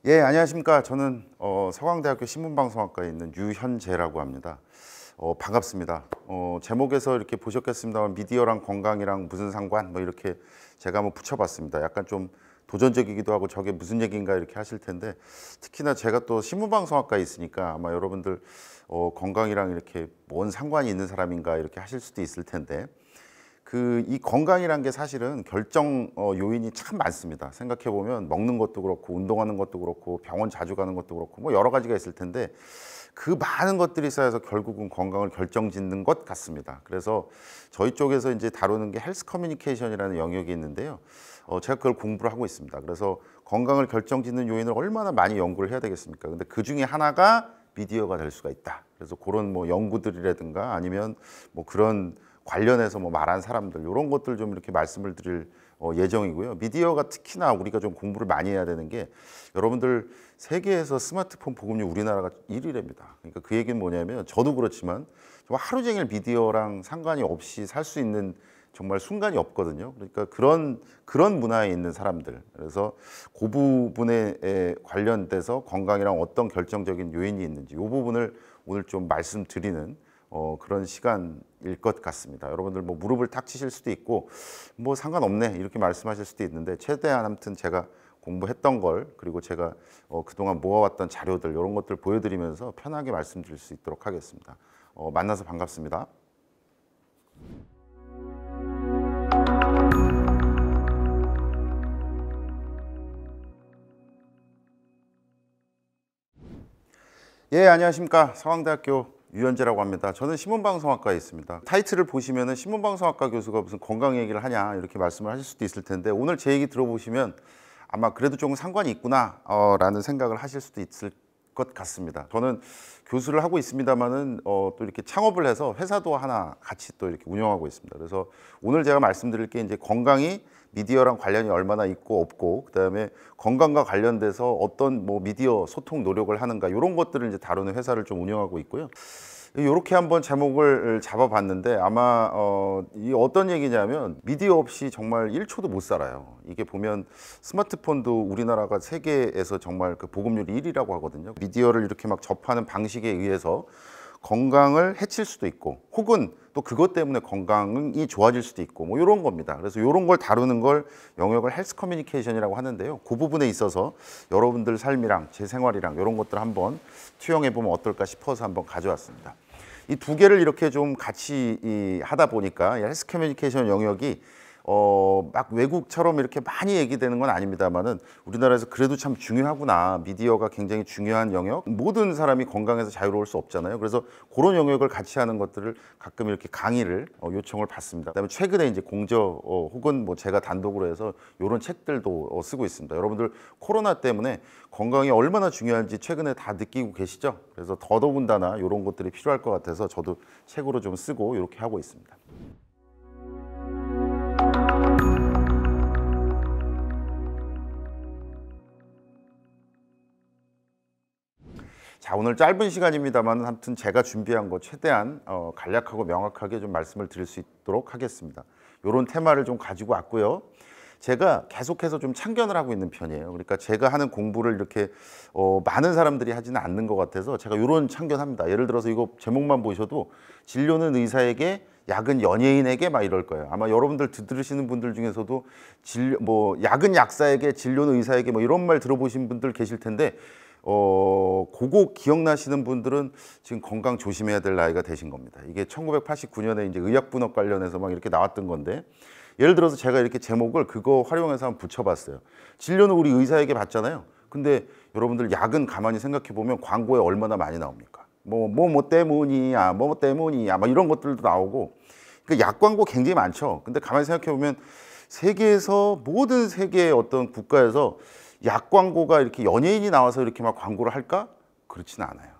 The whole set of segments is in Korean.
예, 안녕하십니까. 저는 서강대학교 신문방송학과에 있는 유현재라고 합니다. 반갑습니다. 제목에서 이렇게 보셨겠습니다만 미디어랑 건강이랑 무슨 상관? 뭐 이렇게 제가 한번 붙여봤습니다. 약간 좀 도전적이기도 하고 저게 무슨 얘기인가 이렇게 하실 텐데, 특히나 제가 또 신문방송학과에 있으니까 아마 여러분들 건강이랑 이렇게 뭔 상관이 있는 사람인가 이렇게 하실 수도 있을 텐데, 이 건강이란 게 사실은 결정 요인이 참 많습니다. 생각해 보면 먹는 것도 그렇고 운동하는 것도 그렇고 병원 자주 가는 것도 그렇고 뭐 여러 가지가 있을 텐데, 그 많은 것들이 쌓여서 결국은 건강을 결정짓는 것 같습니다. 그래서 저희 쪽에서 이제 다루는 게 헬스 커뮤니케이션이라는 영역이 있는데요. 제가 그걸 공부를 하고 있습니다. 그래서 건강을 결정짓는 요인을 얼마나 많이 연구를 해야 되겠습니까? 근데 그 중에 하나가 미디어가 될 수가 있다. 그래서 그런 뭐 연구들이라든가 아니면 뭐 그런 관련해서 뭐 말한 사람들 이런 것들 좀 이렇게 말씀을 드릴 예정이고요. 미디어가 특히나 우리가 좀 공부를 많이 해야 되는 게, 여러분들 세계에서 스마트폰 보급률 우리나라가 1위랍니다. 그러니까 그 얘기는 뭐냐면, 저도 그렇지만 정말 하루 종일 미디어랑 상관이 없이 살 수 있는 정말 순간이 없거든요. 그러니까 그런 문화에 있는 사람들, 그래서 그 부분에 관련돼서 건강이랑 어떤 결정적인 요인이 있는지 이 부분을 오늘 좀 말씀드리는 그런 시간일 것 같습니다. 여러분들 뭐 무릎을 탁 치실 수도 있고 뭐 상관없네 이렇게 말씀하실 수도 있는데, 최대한 아무튼 제가 공부했던 걸, 그리고 제가 그동안 모아왔던 자료들 이런 것들 보여드리면서 편하게 말씀드릴 수 있도록 하겠습니다. 만나서 반갑습니다. 예, 안녕하십니까. 서강대학교 유현재라고 합니다. 저는 신문방송학과에 있습니다. 타이틀을 보시면은 신문방송학과 교수가 무슨 건강 얘기를 하냐 이렇게 말씀을 하실 수도 있을 텐데, 오늘 제 얘기 들어보시면 아마 그래도 조금 상관이 있구나 라는 생각을 하실 수도 있을 것 같습니다. 저는 교수를 하고 있습니다만은 또 이렇게 창업을 해서 회사도 하나 같이 또 이렇게 운영하고 있습니다. 그래서 오늘 제가 말씀드릴 게 이제 건강이 미디어랑 관련이 얼마나 있고 없고, 그다음에 건강과 관련돼서 어떤 뭐 미디어 소통 노력을 하는가 이런 것들을 이제 다루는 회사를 좀 운영하고 있고요. 이렇게 한번 제목을 잡아봤는데, 아마 이 어떤 얘기냐면, 미디어 없이 정말 1초도 못 살아요. 이게 보면 스마트폰도 우리나라가 세계에서 정말 그 보급률이 1위라고 하거든요. 미디어를 이렇게 막 접하는 방식에 의해서 건강을 해칠 수도 있고, 혹은 또 그것 때문에 건강이 좋아질 수도 있고 뭐 이런 겁니다. 그래서 이런 걸 다루는 걸 영역을 헬스 커뮤니케이션이라고 하는데요. 그 부분에 있어서 여러분들 삶이랑 제 생활이랑 이런 것들 한번 투영해 보면 어떨까 싶어서 한번 가져왔습니다. 이 두 개를 이렇게 좀 같이 하다 보니까 헬스 커뮤니케이션 영역이 막 외국처럼 이렇게 많이 얘기되는 건 아닙니다만은, 우리나라에서 그래도 참 중요하구나. 미디어가 굉장히 중요한 영역. 모든 사람이 건강해서 자유로울 수 없잖아요. 그래서 그런 영역을 같이 하는 것들을 가끔 이렇게 강의를 요청을 받습니다. 그다음에 최근에 이제 공저 혹은 뭐 제가 단독으로 해서 이런 책들도 쓰고 있습니다. 여러분들 코로나 때문에 건강이 얼마나 중요한지 최근에 다 느끼고 계시죠? 그래서 더더군다나 이런 것들이 필요할 것 같아서 저도 책으로 좀 쓰고 이렇게 하고 있습니다. 자, 오늘 짧은 시간입니다만 아무튼 제가 준비한 거 최대한 간략하고 명확하게 좀 말씀을 드릴 수 있도록 하겠습니다. 이런 테마를 좀 가지고 왔고요. 제가 계속해서 좀 참견을 하고 있는 편이에요. 그러니까 제가 하는 공부를 이렇게 많은 사람들이 하지는 않는 것 같아서 제가 이런 참견합니다. 예를 들어서 이거 제목만 보셔도 진료는 의사에게, 약은 연예인에게 막 이럴 거예요. 아마 여러분들 들으시는 분들 중에서도 약은 약사에게, 진료는 의사에게 뭐 이런 말 들어보신 분들 계실 텐데, 그거 기억나시는 분들은 지금 건강 조심해야 될 나이가 되신 겁니다. 이게 1989년에 이제 의약분업 관련해서 막 이렇게 나왔던 건데, 예를 들어서 제가 이렇게 제목을 그거 활용해서 한번 붙여봤어요. 진료는 우리 의사에게 받잖아요. 근데 여러분들 약은 가만히 생각해 보면 광고에 얼마나 많이 나옵니까? 뭐 때문이야, 뭐 때문이야, 막 이런 것들도 나오고. 그 약 광고 굉장히 많죠. 근데 가만히 생각해 보면 세계에서 모든 세계의 어떤 국가에서 약 광고가 이렇게 연예인이 나와서 이렇게 막 광고를 할까? 그렇지는 않아요.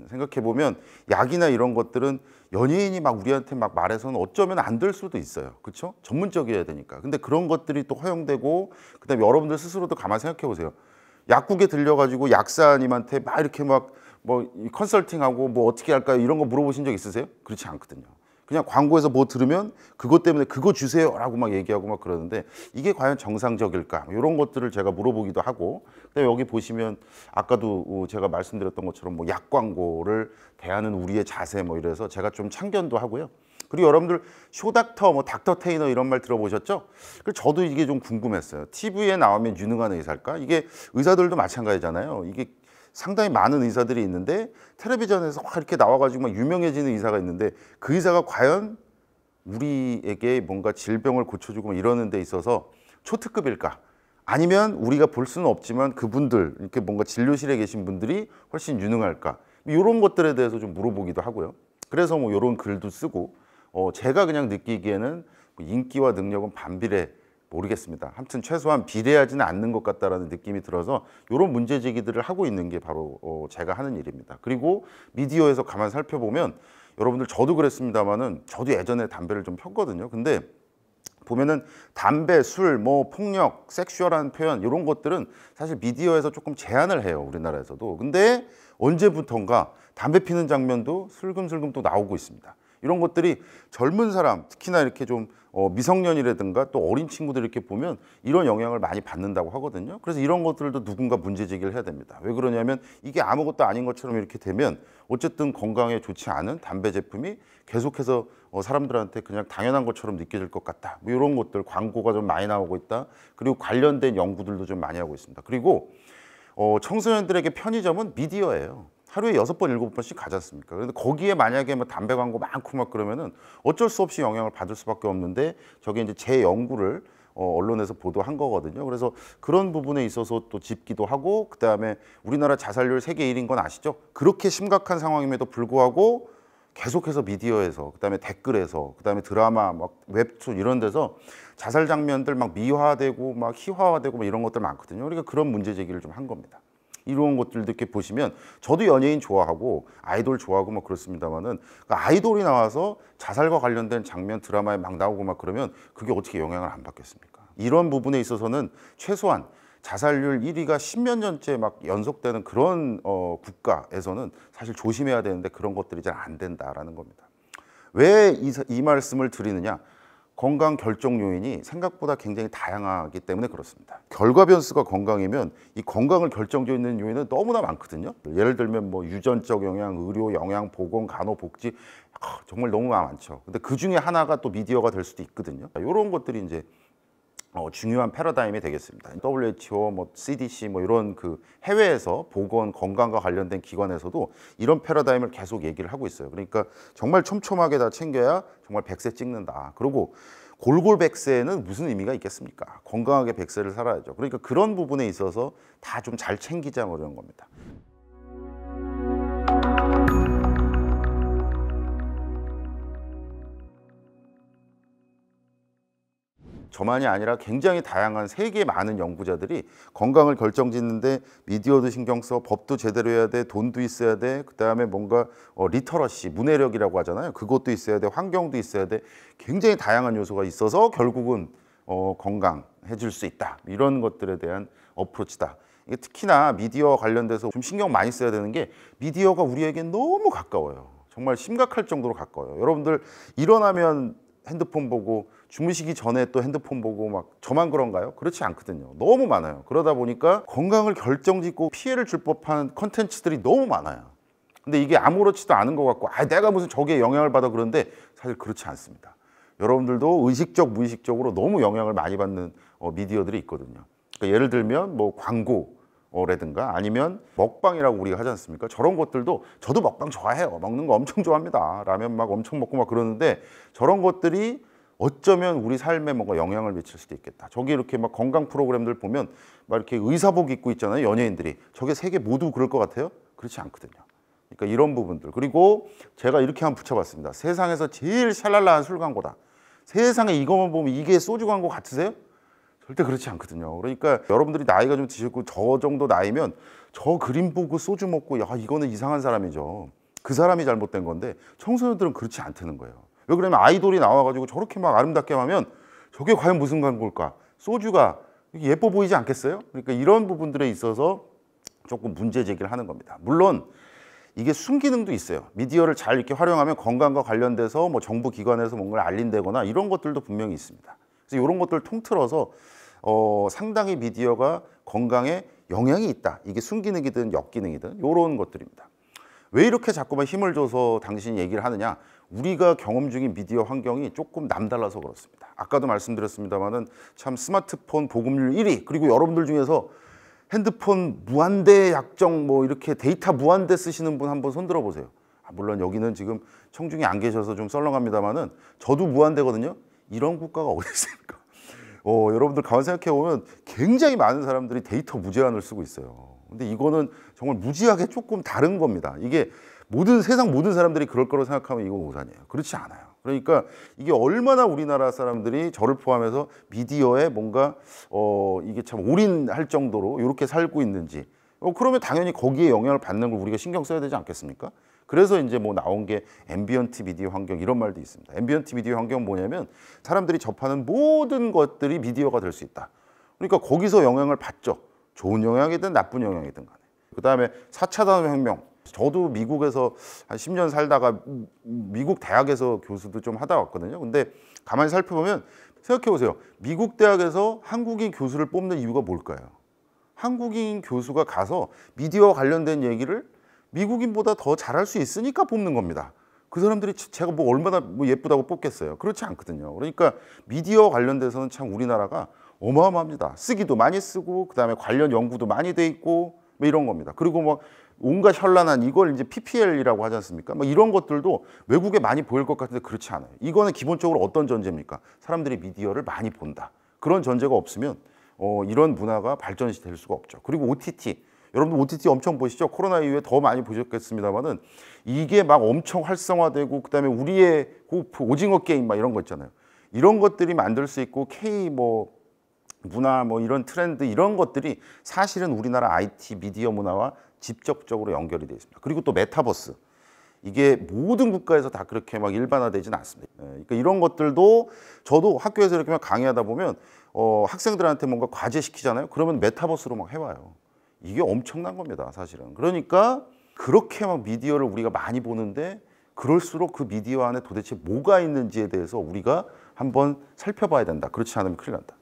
생각해 보면 약이나 이런 것들은 연예인이 막 우리한테 막 말해서는 어쩌면 안 될 수도 있어요. 그렇죠? 전문적이어야 되니까. 근데 그런 것들이 또 허용되고, 그다음에 여러분들 스스로도 가만히 생각해 보세요. 약국에 들려가지고 약사님한테 막 이렇게 막 뭐 컨설팅하고 뭐 어떻게 할까요? 이런 거 물어보신 적 있으세요? 그렇지 않거든요. 그냥 광고에서 뭐 들으면 그것 때문에 그거 주세요라고 막 얘기하고 막 그러는데 이게 과연 정상적일까? 이런 것들을 제가 물어보기도 하고. 근데 여기 보시면 아까도 제가 말씀드렸던 것처럼 뭐 약 광고를 대하는 우리의 자세 뭐 이래서 제가 좀 참견도 하고요. 그리고 여러분들 쇼닥터, 뭐 닥터 테이너 이런 말 들어보셨죠? 그래서 저도 이게 좀 궁금했어요. TV에 나오면 유능한 의사일까? 이게 의사들도 마찬가지잖아요. 이게 상당히 많은 의사들이 있는데 텔레비전에서 확 이렇게 나와가지고 막 유명해지는 의사가 있는데 그 의사가 과연 우리에게 뭔가 질병을 고쳐주고 이러는 데 있어서 초특급일까? 아니면 우리가 볼 수는 없지만 그분들 이렇게 뭔가 진료실에 계신 분들이 훨씬 유능할까? 이런 것들에 대해서 좀 물어보기도 하고요. 그래서 뭐 이런 글도 쓰고 제가 그냥 느끼기에는 인기와 능력은 반비례 모르겠습니다. 아무튼 최소한 비례하지는 않는 것 같다라는 느낌이 들어서 이런 문제 제기들을 하고 있는 게 바로 제가 하는 일입니다. 그리고 미디어에서 가만 살펴보면 여러분들 저도 그랬습니다만은 저도 예전에 담배를 좀 폈거든요. 근데 보면은 담배, 술, 뭐 폭력, 섹슈얼한 표현 이런 것들은 사실 미디어에서 조금 제한을 해요. 우리나라에서도. 근데 언제부턴가 담배 피는 장면도 슬금슬금 또 나오고 있습니다. 이런 것들이 젊은 사람, 특히나 이렇게 좀 미성년이라든가 또 어린 친구들 이렇게 보면 이런 영향을 많이 받는다고 하거든요. 그래서 이런 것들도 누군가 문제 제기를 해야 됩니다. 왜 그러냐면 이게 아무것도 아닌 것처럼 이렇게 되면 어쨌든 건강에 좋지 않은 담배 제품이 계속해서 사람들한테 그냥 당연한 것처럼 느껴질 것 같다. 뭐 이런 것들 광고가 좀 많이 나오고 있다. 그리고 관련된 연구들도 좀 많이 하고 있습니다. 그리고 청소년들에게 편의점은 미디어예요. 하루에 6번, 7번씩 가지 않습니까? 그런데 거기에 만약에 뭐 담배 광고 많고 막 그러면은 어쩔 수 없이 영향을 받을 수밖에 없는데 저게 이제 제 연구를 언론에서 보도한 거거든요. 그래서 그런 부분에 있어서 또 짚기도 하고 그다음에 우리나라 자살률 세계 1위인 건 아시죠? 그렇게 심각한 상황임에도 불구하고 계속해서 미디어에서 그다음에 댓글에서 그다음에 드라마 막 웹툰 이런 데서 자살 장면들 막 미화되고 막 희화화되고 막 이런 것들 많거든요. 그러니까 그런 문제 제기를 좀 한 겁니다. 이런 것들도 이렇게 보시면 저도 연예인 좋아하고 아이돌 좋아하고 막 그렇습니다만은 아이돌이 나와서 자살과 관련된 장면 드라마에 막 나오고 막 그러면 그게 어떻게 영향을 안 받겠습니까? 이런 부분에 있어서는 최소한 자살률 1위가 10몇 년째 막 연속되는 그런 국가에서는 사실 조심해야 되는데 그런 것들이 잘 안 된다라는 겁니다. 왜 이 말씀을 드리느냐? 건강 결정 요인이 생각보다 굉장히 다양하기 때문에 그렇습니다. 결과 변수가 건강이면 이 건강을 결정짓는 요인은 너무나 많거든요. 예를 들면 뭐 유전적 영향, 의료 영향, 보건, 간호, 복지 정말 너무 많죠. 근데 그 중에 하나가 또 미디어가 될 수도 있거든요. 이런 것들이 이제 중요한 패러다임이 되겠습니다. WHO, 뭐 CDC 뭐 이런 그 해외에서 보건 건강과 관련된 기관에서도 이런 패러다임을 계속 얘기를 하고 있어요. 그러니까 정말 촘촘하게 다 챙겨야 정말 100세 찍는다. 그리고 골골 100세는 무슨 의미가 있겠습니까? 건강하게 100세를 살아야죠. 그러니까 그런 부분에 있어서 다 좀 잘 챙기자 뭐 이런 겁니다. 저만이 아니라 굉장히 다양한 세계 많은 연구자들이 건강을 결정짓는데 미디어도 신경 써, 법도 제대로 해야 돼, 돈도 있어야 돼, 그다음에 뭔가 리터러시, 문해력이라고 하잖아요. 그것도 있어야 돼, 환경도 있어야 돼. 굉장히 다양한 요소가 있어서 결국은 건강해질 수 있다. 이런 것들에 대한 어프로치다. 이게 특히나 미디어 관련돼서 좀 신경 많이 써야 되는 게 미디어가 우리에게 너무 가까워요. 정말 심각할 정도로 가까워요. 여러분들 일어나면 핸드폰 보고 주무시기 전에 또 핸드폰 보고 막 저만 그런가요? 그렇지 않거든요. 너무 많아요. 그러다 보니까 건강을 결정짓고 피해를 줄 법한 컨텐츠들이 너무 많아요. 근데 이게 아무렇지도 않은 것 같고 내가 무슨 저기에 영향을 받아 그런데 사실 그렇지 않습니다. 여러분들도 의식적 무의식적으로 너무 영향을 많이 받는 미디어들이 있거든요. 그러니까 예를 들면 뭐 광고라든가 아니면 먹방이라고 우리가 하지 않습니까? 저런 것들도 저도 먹방 좋아해요. 먹는 거 엄청 좋아합니다. 라면 막 엄청 먹고 막 그러는데 저런 것들이 어쩌면 우리 삶에 뭔가 영향을 미칠 수도 있겠다. 저기 이렇게 막 건강 프로그램들 보면 막 이렇게 의사복 입고 있잖아요. 연예인들이. 저게 세계 모두 그럴 것 같아요? 그렇지 않거든요. 그러니까 이런 부분들. 그리고 제가 이렇게 한번 붙여봤습니다. 세상에서 제일 샬랄라한 술 광고다. 세상에 이것만 보면 이게 소주 광고 같으세요? 절대 그렇지 않거든요. 그러니까 여러분들이 나이가 좀 드셨고 저 정도 나이면 저 그림 보고 소주 먹고 야 이거는 이상한 사람이죠. 그 사람이 잘못된 건데 청소년들은 그렇지 않다는 거예요. 왜 그러면 아이돌이 나와가지고 저렇게 막 아름답게 하면 저게 과연 무슨 광고일까? 소주가 예뻐 보이지 않겠어요? 그러니까 이런 부분들에 있어서 조금 문제 제기를 하는 겁니다. 물론 이게 순기능도 있어요. 미디어를 잘 이렇게 활용하면 건강과 관련돼서 뭐 정부 기관에서 뭔가를 알린다거나 이런 것들도 분명히 있습니다. 그래서 이런 것들을 통틀어서 상당히 미디어가 건강에 영향이 있다. 이게 순기능이든 역기능이든 이런 것들입니다. 왜 이렇게 자꾸만 힘을 줘서 당신이 얘기를 하느냐? 우리가 경험 중인 미디어 환경이 조금 남달라서 그렇습니다. 아까도 말씀드렸습니다만은 참 스마트폰 보급률 1위, 그리고 여러분들 중에서 핸드폰 무한대 약정 뭐 이렇게 데이터 무한대 쓰시는 분 한번 손들어 보세요. 물론 여기는 지금 청중이 안 계셔서 좀 썰렁합니다만은 저도 무한대거든요. 이런 국가가 어디 있습니까? 여러분들 가만 생각해 보면 굉장히 많은 사람들이 데이터 무제한을 쓰고 있어요. 근데 이거는 정말 무지하게 조금 다른 겁니다. 이게 세상 모든 사람들이 그럴 거라고 생각하면 이건 오산이에요. 그렇지 않아요. 그러니까 이게 얼마나 우리나라 사람들이 저를 포함해서 미디어에 뭔가 이게 참 올인할 정도로 이렇게 살고 있는지, 그러면 당연히 거기에 영향을 받는 걸 우리가 신경 써야 되지 않겠습니까? 그래서 이제 뭐 나온 게 앰비언트 미디어 환경 이런 말도 있습니다. 앰비언트 미디어 환경은 뭐냐면 사람들이 접하는 모든 것들이 미디어가 될 수 있다. 그러니까 거기서 영향을 받죠. 좋은 영향이든 나쁜 영향이든 간에. 그다음에 4차 산업혁명. 저도 미국에서 한 10년 살다가 미국 대학에서 교수도 좀 하다 왔거든요. 근데 가만히 살펴보면 생각해 보세요. 미국 대학에서 한국인 교수를 뽑는 이유가 뭘까요? 한국인 교수가 가서 미디어와 관련된 얘기를 미국인보다 더 잘할 수 있으니까 뽑는 겁니다. 그 사람들이 제가 뭐 얼마나 뭐 예쁘다고 뽑겠어요. 그렇지 않거든요. 그러니까 미디어와 관련돼서는 참 우리나라가 어마어마합니다. 쓰기도 많이 쓰고 그다음에 관련 연구도 많이 돼 있고 뭐 이런 겁니다. 그리고 뭐 온갖 현란한 이걸 이제 PPL이라고 하지 않습니까? 뭐 이런 것들도 외국에 많이 보일 것 같은데 그렇지 않아요. 이거는 기본적으로 어떤 전제입니까? 사람들이 미디어를 많이 본다. 그런 전제가 없으면 이런 문화가 발전될 수가 없죠. 그리고 OTT. 여러분들 OTT 엄청 보시죠? 코로나 이후에 더 많이 보셨겠습니다만은 이게 막 엄청 활성화되고 그다음에 우리의 호프, 오징어 게임 막 이런 거 있잖아요. 이런 것들이 만들 수 있고 K 뭐 문화 뭐 이런 트렌드 이런 것들이 사실은 우리나라 IT 미디어 문화와 직접적으로 연결이 되어 있습니다. 그리고 또 메타버스. 이게 모든 국가에서 다 그렇게 막 일반화되지는 않습니다. 그러니까 이런 것들도 저도 학교에서 이렇게 막 강의하다 보면 학생들한테 뭔가 과제 시키잖아요. 그러면 메타버스로 막 해와요. 이게 엄청난 겁니다, 사실은. 그러니까 그렇게 막 미디어를 우리가 많이 보는데 그럴수록 그 미디어 안에 도대체 뭐가 있는지에 대해서 우리가 한번 살펴봐야 된다. 그렇지 않으면 큰일 난다.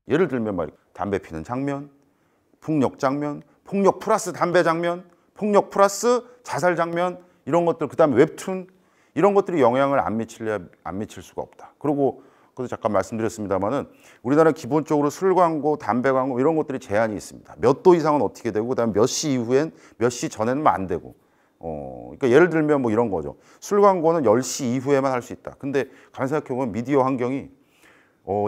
예를 들면 말이야, 담배 피는 장면, 폭력 장면, 폭력 플러스 담배 장면, 폭력 플러스 자살 장면 이런 것들, 그다음에 웹툰 이런 것들이 영향을 안 미칠 수가 없다. 그리고 그래서 잠깐 말씀드렸습니다만은 우리나라는 기본적으로 술 광고, 담배 광고 이런 것들이 제한이 있습니다. 몇 도 이상은 어떻게 되고 그다음에 몇 시 이후엔 몇 시 전에는 안 되고. 그러니까 예를 들면 뭐 이런 거죠. 술 광고는 10시 이후에만 할 수 있다. 근데 가만히 생각해 보면 미디어 환경이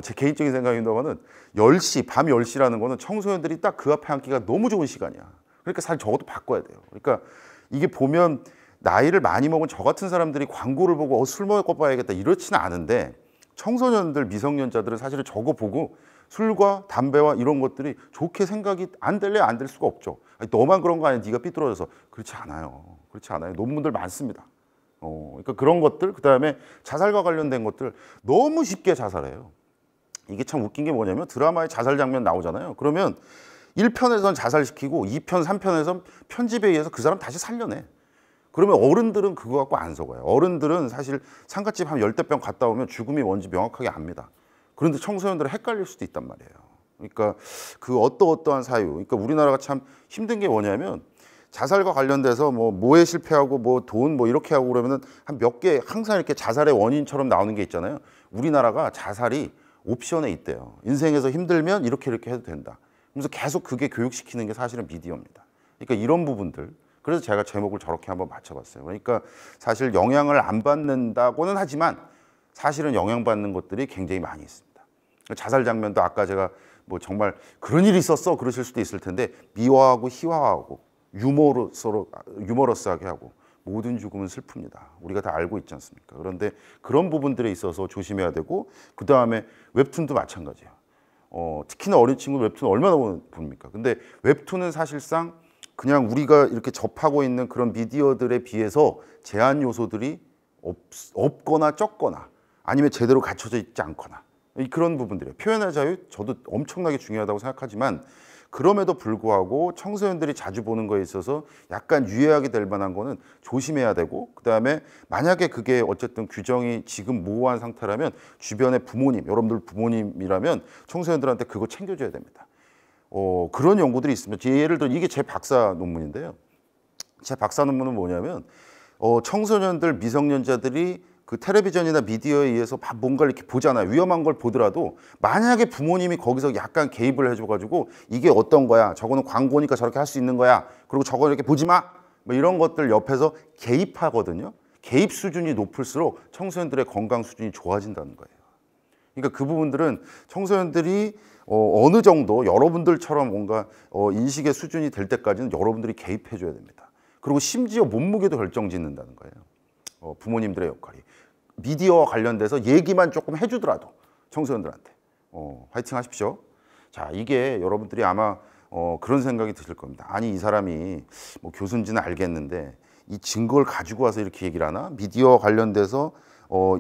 제 개인적인 생각입니다만은 10시, 밤 10시라는 거는 청소년들이 딱 그 앞에 앉기가 너무 좋은 시간이야. 그러니까 사실 저것도 바꿔야 돼요. 그러니까 이게 보면 나이를 많이 먹은 저 같은 사람들이 광고를 보고 술 먹고 봐야겠다 이렇지는 않은데 청소년들, 미성년자들은 사실은 저거 보고 술과 담배와 이런 것들이 좋게 생각이 안 될래 안 될 수가 없죠. 아니, 너만 그런 거 아니야? 네가 삐뚤어져서. 그렇지 않아요. 그렇지 않아요. 논문들 많습니다. 그러니까 그런 것들, 그다음에 자살과 관련된 것들 너무 쉽게 자살해요. 이게 참 웃긴 게 뭐냐면 드라마에 자살 장면 나오잖아요. 그러면 1편에선 자살시키고 2편, 3편에선 편집에 의해서 그 사람 다시 살려내. 그러면 어른들은 그거 갖고 안 속아요. 어른들은 사실 상갓집 한 10대 병 갔다 오면 죽음이 뭔지 명확하게 압니다. 그런데 청소년들은 헷갈릴 수도 있단 말이에요. 그러니까 그 어떠한 사유. 그러니까 우리나라가 참 힘든 게 뭐냐면 자살과 관련돼서 뭐에 실패하고 뭐 돈 뭐 이렇게 하고 그러면은 한 몇 개 항상 이렇게 자살의 원인처럼 나오는 게 있잖아요. 우리나라가 자살이 옵션에 있대요. 인생에서 힘들면 이렇게 해도 된다. 그래서 계속 그게 교육시키는 게 사실은 미디어입니다. 그러니까 이런 부분들. 그래서 제가 제목을 저렇게 한번 맞춰봤어요. 그러니까 사실 영향을 안 받는다고는 하지만 사실은 영향받는 것들이 굉장히 많이 있습니다. 자살 장면도 아까 제가 뭐 정말 그런 일이 있었어 그러실 수도 있을 텐데 미화하고 희화하고 유머러스하게 하고 모든 죽음은 슬픕니다. 우리가 다 알고 있지 않습니까? 그런데 그런 부분들에 있어서 조심해야 되고 그 다음에 웹툰도 마찬가지예요. 특히나 어린 친구 웹툰 얼마나 봅니까? 근데 웹툰은 사실상 그냥 우리가 이렇게 접하고 있는 그런 미디어들에 비해서 제한 요소들이 없거나 적거나 아니면 제대로 갖춰져 있지 않거나 그런 부분들이에요. 표현의 자유 저도 엄청나게 중요하다고 생각하지만 그럼에도 불구하고 청소년들이 자주 보는 거에 있어서 약간 유의하게 될 만한 거는 조심해야 되고, 그다음에 만약에 그게 어쨌든 규정이 지금 모호한 상태라면 주변의 부모님, 여러분들 부모님이라면 청소년들한테 그거 챙겨줘야 됩니다. 그런 연구들이 있습니다. 예를 들어 이게 제 박사 논문인데요. 제 박사 논문은 뭐냐면 청소년들, 미성년자들이 그 텔레비전이나 미디어에 의해서 뭔가를 이렇게 보잖아요. 위험한 걸 보더라도 만약에 부모님이 거기서 약간 개입을 해줘가지고 이게 어떤 거야, 저거는 광고니까 저렇게 할 수 있는 거야, 그리고 저거 이렇게 보지 마, 뭐 이런 것들 옆에서 개입하거든요. 개입 수준이 높을수록 청소년들의 건강 수준이 좋아진다는 거예요. 그러니까 그 부분들은 청소년들이 어느 정도 여러분들처럼 뭔가 인식의 수준이 될 때까지는 여러분들이 개입해 줘야 됩니다. 그리고 심지어 몸무게도 결정짓는다는 거예요. 부모님들의 역할이. 미디어와 관련돼서 얘기만 조금 해주더라도 청소년들한테 화이팅 하십시오. 자, 이게 여러분들이 아마 그런 생각이 드실 겁니다. 아니, 이 사람이 뭐 교수인지는 알겠는데 이 증거를 가지고 와서 이렇게 얘기를 하나? 미디어와 관련돼서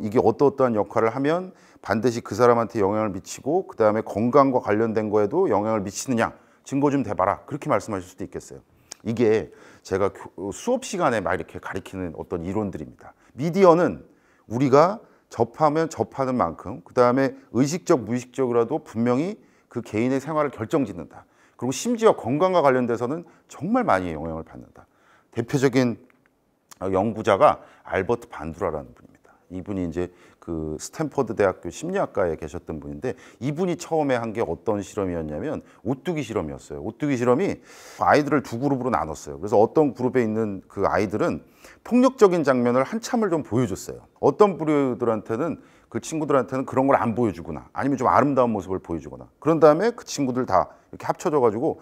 이게 어떠한 역할을 하면 반드시 그 사람한테 영향을 미치고 그 다음에 건강과 관련된 거에도 영향을 미치느냐, 증거 좀 대봐라, 그렇게 말씀하실 수도 있겠어요. 이게 제가 수업 시간에 막 이렇게 가리키는 어떤 이론들입니다. 미디어는 우리가 접하면 접하는 만큼 그 다음에 의식적 무의식적으로라도 분명히 그 개인의 생활을 결정짓는다. 그리고 심지어 건강과 관련돼서는 정말 많이 영향을 받는다. 대표적인 연구자가 알버트 반두라라는 분입니다. 이분이 이제 그 스탠퍼드 대학교 심리학과에 계셨던 분인데, 이분이 처음에 한 게 어떤 실험이었냐면 오뚜기 실험이었어요. 오뚜기 실험이 아이들을 두 그룹으로 나눴어요. 그래서 어떤 그룹에 있는 그 아이들은 폭력적인 장면을 한참을 좀 보여줬어요. 어떤 부류들한테는, 그 친구들한테는 그런 걸 안 보여주거나 아니면 좀 아름다운 모습을 보여주거나, 그런 다음에 그 친구들 다 이렇게 합쳐져 가지고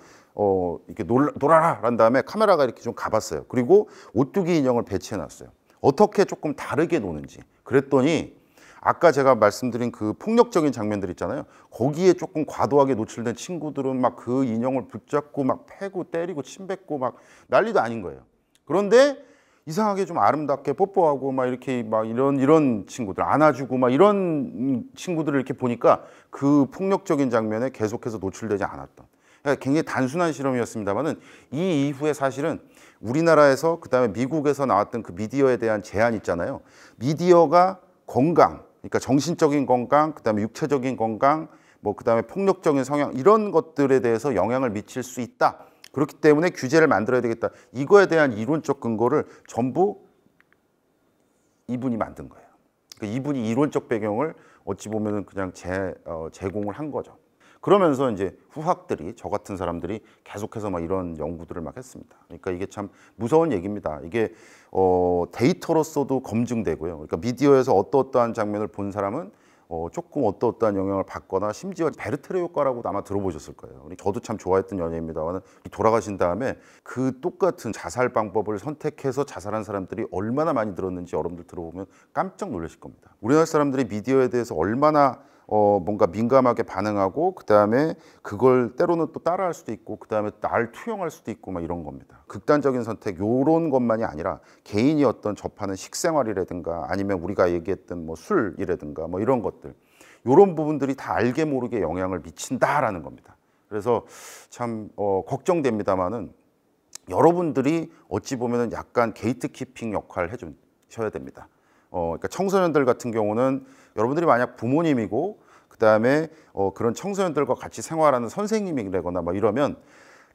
이렇게 놀아라 란 다음에 카메라가 이렇게 좀 가봤어요. 그리고 오뚜기 인형을 배치해 놨어요. 어떻게 조금 다르게 노는지. 그랬더니 아까 제가 말씀드린 그 폭력적인 장면들 있잖아요. 거기에 조금 과도하게 노출된 친구들은 막 그 인형을 붙잡고 막 패고 때리고 침뱉고 막 난리도 아닌 거예요. 그런데 이상하게 좀 아름답게 뽀뽀하고 막 이렇게 막 이런 친구들 안아주고 막 이런 친구들을 이렇게 보니까 그 폭력적인 장면에 계속해서 노출되지 않았던, 그러니까 굉장히 단순한 실험이었습니다만은 이 이후에 사실은 우리나라에서 그다음에 미국에서 나왔던 그 미디어에 대한 제한 있잖아요. 미디어가 건강, 그러니까 정신적인 건강, 그다음에 육체적인 건강, 뭐 그다음에 폭력적인 성향, 이런 것들에 대해서 영향을 미칠 수 있다. 그렇기 때문에 규제를 만들어야 되겠다. 이거에 대한 이론적 근거를 전부 이분이 만든 거예요. 그러니까 이분이 이론적 배경을 어찌 보면은 그냥 제공을 한 거죠. 그러면서 이제 후학들이, 저 같은 사람들이 계속해서 막 이런 연구들을 막 했습니다. 그러니까 이게 참 무서운 얘기입니다. 이게 데이터로서도 검증되고요. 그러니까 미디어에서 어떠한 장면을 본 사람은 조금 어떠한 영향을 받거나, 심지어 베르테르 효과라고도 아마 들어보셨을 거예요. 저도 참 좋아했던 연예인입니다만, 돌아가신 다음에 그 똑같은 자살 방법을 선택해서 자살한 사람들이 얼마나 많이 들었는지 여러분들 들어보면 깜짝 놀라실 겁니다. 우리나라 사람들이 미디어에 대해서 얼마나 뭔가 민감하게 반응하고, 그 다음에 그걸 때로는 또 따라할 수도 있고, 그 다음에 날 투영할 수도 있고 막 이런 겁니다. 극단적인 선택, 요런 것만이 아니라 개인이 어떤 접하는 식생활이라든가 아니면 우리가 얘기했던 뭐 술이라든가 뭐 이런 것들, 요런 부분들이 다 알게 모르게 영향을 미친다라는 겁니다. 그래서 참 걱정됩니다만은 여러분들이 어찌 보면은 약간 게이트키핑 역할을 해주셔야 됩니다. 그러니까 청소년들 같은 경우는 여러분들이 만약 부모님이고 그다음에 그런 청소년들과 같이 생활하는 선생님이라거나 뭐 이러면,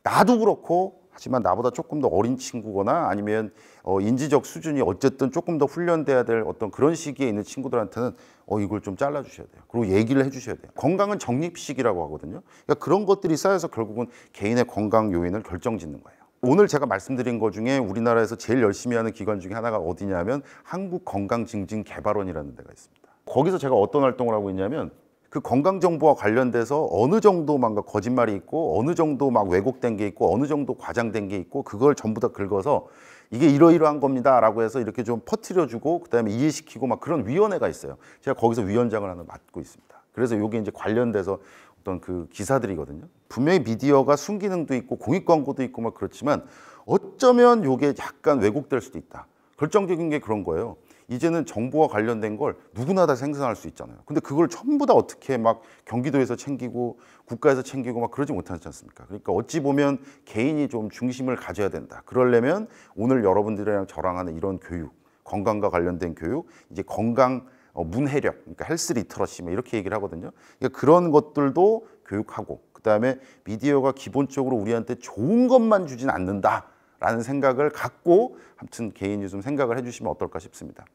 나도 그렇고 하지만 나보다 조금 더 어린 친구거나 아니면 인지적 수준이 어쨌든 조금 더 훈련돼야 될 어떤 그런 시기에 있는 친구들한테는 이걸 좀 잘라주셔야 돼요. 그리고 얘기를 해주셔야 돼요. 건강은 적립식이라고 하거든요. 그러니까 그런 것들이 쌓여서 결국은 개인의 건강 요인을 결정짓는 거예요. 오늘 제가 말씀드린 것 중에 우리나라에서 제일 열심히 하는 기관 중에 하나가 어디냐면 한국건강증진개발원이라는 데가 있습니다. 거기서 제가 어떤 활동을 하고 있냐면, 그 건강정보와 관련돼서 어느 정도 막 거짓말이 있고 어느 정도 막 왜곡된 게 있고 어느 정도 과장된 게 있고, 그걸 전부 다 긁어서 이게 이러이러한 겁니다 라고 해서 이렇게 좀 퍼뜨려주고 그 다음에 이해시키고 막 그런 위원회가 있어요. 제가 거기서 위원장을 하나 맡고 있습니다. 그래서 이게 이제 관련돼서 어떤 그 기사들이거든요. 분명히 미디어가 순기능도 있고 공익 광고도 있고 막 그렇지만 어쩌면 이게 약간 왜곡될 수도 있다. 결정적인 게 그런 거예요. 이제는 정보와 관련된 걸 누구나 다 생산할 수 있잖아요. 근데 그걸 전부 다 어떻게 막 경기도에서 챙기고 국가에서 챙기고 막 그러지 못하지 않습니까? 그러니까 어찌 보면 개인이 좀 중심을 가져야 된다. 그러려면 오늘 여러분들이랑 저랑 하는 이런 교육, 건강과 관련된 교육, 이제 건강 문해력, 그러니까 헬스 리터러시 이렇게 얘기를 하거든요. 그러니까 그런 것들도 교육하고, 그다음에 미디어가 기본적으로 우리한테 좋은 것만 주진 않는다라는 생각을 갖고 아무튼 개인이 좀 생각을 해주시면 어떨까 싶습니다.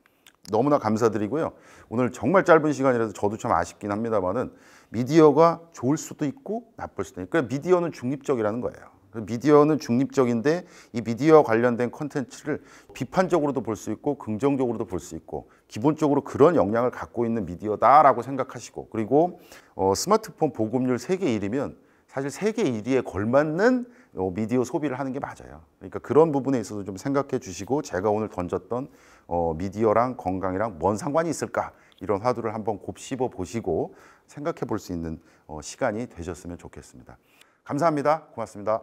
너무나 감사드리고요. 오늘 정말 짧은 시간이라서 저도 참 아쉽긴 합니다만은 미디어가 좋을 수도 있고 나쁠 수도 있고, 그러니까 미디어는 중립적이라는 거예요. 미디어는 중립적인데 이 미디어 관련된 콘텐츠를 비판적으로도 볼 수 있고 긍정적으로도 볼 수 있고 기본적으로 그런 역량을 갖고 있는 미디어다라고 생각하시고, 그리고 스마트폰 보급률 세계 1위면 사실 세계 1위에 걸맞는 미디어 소비를 하는 게 맞아요. 그러니까 그런 부분에 있어서 좀 생각해 주시고, 제가 오늘 던졌던 미디어랑 건강이랑 뭔 상관이 있을까, 이런 화두를 한번 곱씹어 보시고 생각해 볼 수 있는 시간이 되셨으면 좋겠습니다. 감사합니다. 고맙습니다.